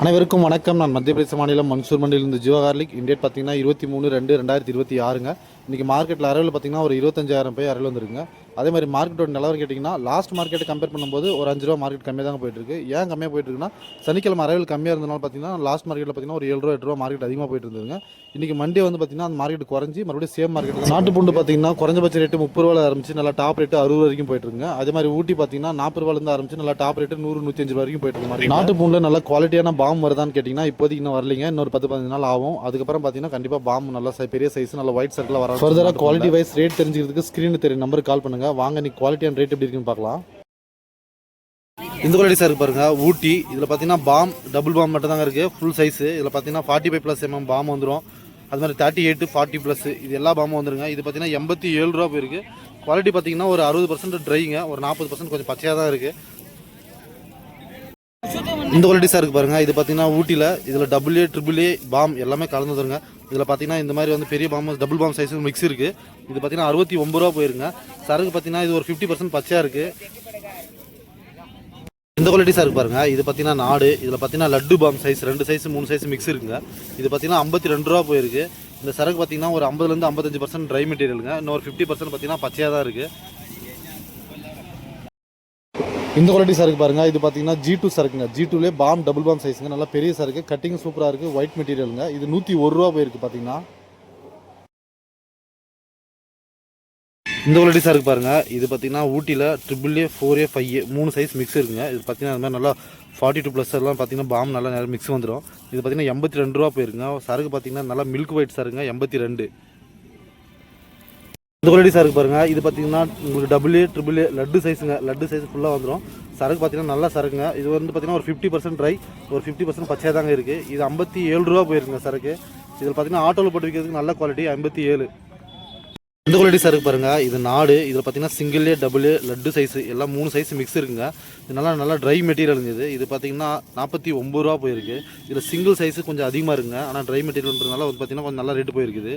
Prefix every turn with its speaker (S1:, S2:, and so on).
S1: அனைவருக்கும் வணக்கம். நான் மத்திய பிரதேச மாநிலம் மன்சூர் மண்டியிலிருந்து ஜீவா கார்லிக். இண்டேட் பார்த்தீங்கன்னா 23/2/2026ங்க. இன்றைக்கி மார்க்கெட்டில் அரைவில் பார்த்தீங்கன்னா ஒரு 25,000 போய் அரைவில் வந்துருக்குங்க. அதே மாதிரி மார்க்கெட்டோட நிலவரம் கேட்டிங்கன்னா லாஸ்ட் மார்க்கெட்டை கம்பேர் பண்ணும்போது ஒரு 5 ரூபா மார்க்கெட் கம்மியாக தாங்க போயிட்டுருக்கு. ஏன் கம்மியாக போயிட்டுருக்குன்னா சனிக்கிழமை அரைவில் கம்மியாக இருந்தனால பார்த்தீங்கன்னா லாஸ்ட் மார்க்கெட்டில் பார்த்தீங்கன்னா ஒரு 7 ரூபா 8 ரூபா மார்க்கெட் அதிகமாக போயிட்டு இருந்ததுங்க. இன்றைக்கி மண்டே வந்து பார்த்தீங்கன்னா அந்த மார்க்கெட் குறைஞ்சி மறுபடியும் சேம் மார்க்கெட். நாட்டு பூண்டு பார்த்தீங்கன்னா குறைஞ்சபட்ச ரேட்டு 30 ரூபாயில் ஆரம்பிச்சு நல்லா டாப் ரேட்டு 60 வரைக்கும் போயிட்டுருங்க. அதே மாதிரி ஊட்டி பார்த்தீங்கன்னா 40 ரூபாயிலேருந்து ஆரம்பிச்சு நல்லா டாப் ரேட்டு 100-105 வரைக்கும் போயிட்டு இருக்கு. நாட்டு பூண்டு நல்லா குவாலிட்டியான பாம் வருதான்னு கேட்டிங்கன்னா இப்போதைக்கு இன்னும் வரலைங்க. இன்னொரு 10-15 நாள் ஆகும். அதுக்கப்புறம் பார்த்தீங்கன்னா கண்டிப்பாக பாம் நல்லா பெரிய சைஸ் நல்லா ஒயிட் சர்க்கிளாக வர ஃபர்தராக குவாலிட்டி வைஸ் ரேட் தெரிஞ்சுக்கிறதுக்கு ஸ்க்ரீனு தெரியும் நம்பருக்கு கால் பண்ணுங்கள். வாங்க நீ குவாலிட்டி அண்ட் ரேட் எப்படி இருக்குன்னு பார்க்கலாம். இந்த குவாலிட்டி சார் பாருங்க ஊட்டி. இதில் பார்த்தீங்கன்னா பாம் டபுள் பாம் மட்டும் தாங்க இருக்குது ஃபுல் சைஸு. இதில் பார்த்தீங்கன்னா 45+ mm பாம் வந்துடும். அது மாதிரி 38, 40+ இது எல்லா பாமும் வந்துருங்க. இது பார்த்தீங்கன்னா 87 ரூபா போயிருக்கு. குவாலிட்டி பார்த்தீங்கன்னா ஒரு 60% ட்ரைங்க, ஒரு 40% கொஞ்சம் பச்சையாக தான் இருக்குது. இந்த குவாலிட்டி சார் இருக்குது பாருங்கள். இது பார்த்தீங்கன்னா ஊட்டியில் இதில் AA, AAA பாம் எல்லாமே கலந்து வந்துருங்க. இதில் பார்த்தீங்கன்னா இந்த மாதிரி வந்து பெரிய bomb double bomb size mix இருக்குது. இது பார்த்தீங்கன்னா 69 ரூபா போயிருங்க. சரக்கு பார்த்தீங்கன்னா இது ஒரு 50% பச்சையாக இருக்குது. இந்த குவாலிட்டி சார் பாருங்கள். இது பார்த்தீங்கன்னா நாடு. இதில் பார்த்தீங்கன்னா laddu bomb size 2 size 3 size mix இருக்குங்க. இது பார்த்தீங்கன்னா 52 ரூபா போயிருக்கு. இந்த சரக்கு பார்த்தீங்கன்னா ஒரு 50% 55% ட்ரை மெட்டீரியலுங்க. இன்னொரு 50% பார்த்தீங்கன்னா பச்சையாக தான் இருக்குது. இந்த குவாலிட்டி சரக்கு பாருங்கள். இது பார்த்தீங்கன்னா G2 சரக்குங்க. G2லே பாம் டபுள் பாம் சைஸுங்க. நல்லா பெரிய சரக்கு, கட்டிங் சூப்பராக இருக்குது, ஒயிட் மெட்டீரியலுங்க. இது 101 ரூபா போயிருக்கு பார்த்தீங்கன்னா. இந்த குவாலிட்டி சாருக்கு பாருங்கள். இது பார்த்தீங்கன்னா ஊட்டியில் AAA, 4A, 5A 3 size mix இருக்குங்க. இது பார்த்தீங்கன்னா அது மாதிரி நல்லா 42+ எல்லாம் பார்த்தீங்கன்னா பாம் நல்லா நிறைய மிக்ஸ் வந்துடும். இது பார்த்தீங்கன்னா 82 ரூபா போயிருங்க. சரக்கு பார்த்தீங்கன்னா நல்லா மில்க் ஒயிட் சருங்க 82. இந்த குவாலிட்டி சாருக்கு பாருங்கள். இது பார்த்தீங்கன்னா உங்களுக்கு AA, AAA லட்டு சைஸுங்க. லட்டு சைஸ் ஃபுல்லாக வந்துடும். சரக்கு பார்த்தீங்கன்னா நல்லா சரக்குங்க. இது வந்து பார்த்தீங்கன்னா ஒரு 50% ட்ரை, ஒரு 50% பச்சையாக தாங்க இருக்குது. இது 57 ரூபா போயிருக்குங்க சரக்கு. இதில் பார்த்தீங்கன்னா ஆட்டோவில் போட்டு வைக்கிறதுக்கு நல்ல குவாலிட்டி 57. இந்த குவாலிட்டி சாருக்கு பாருங்கள். இது நாடு. இதில் பார்த்தீங்கன்னா சிங்கிள்லே AA லட்டு சைஸு எல்லாம் 3 சைஸ் மிக்ஸ் இருக்குங்க. இது நல்லா ட்ரை மெட்டீரியலுங்க. இது பார்த்தீங்கன்னா 49 ரூபா போயிருக்கு. இதில் சிங்கிள் சைஸு கொஞ்சம் அதிகமாக இருக்குங்க. ஆனால் ட்ரை மெட்டீரியல்ன்றதுனால வந்து பார்த்தீங்கன்னா கொஞ்சம் நல்லா ரேட்டு போயிருக்குது.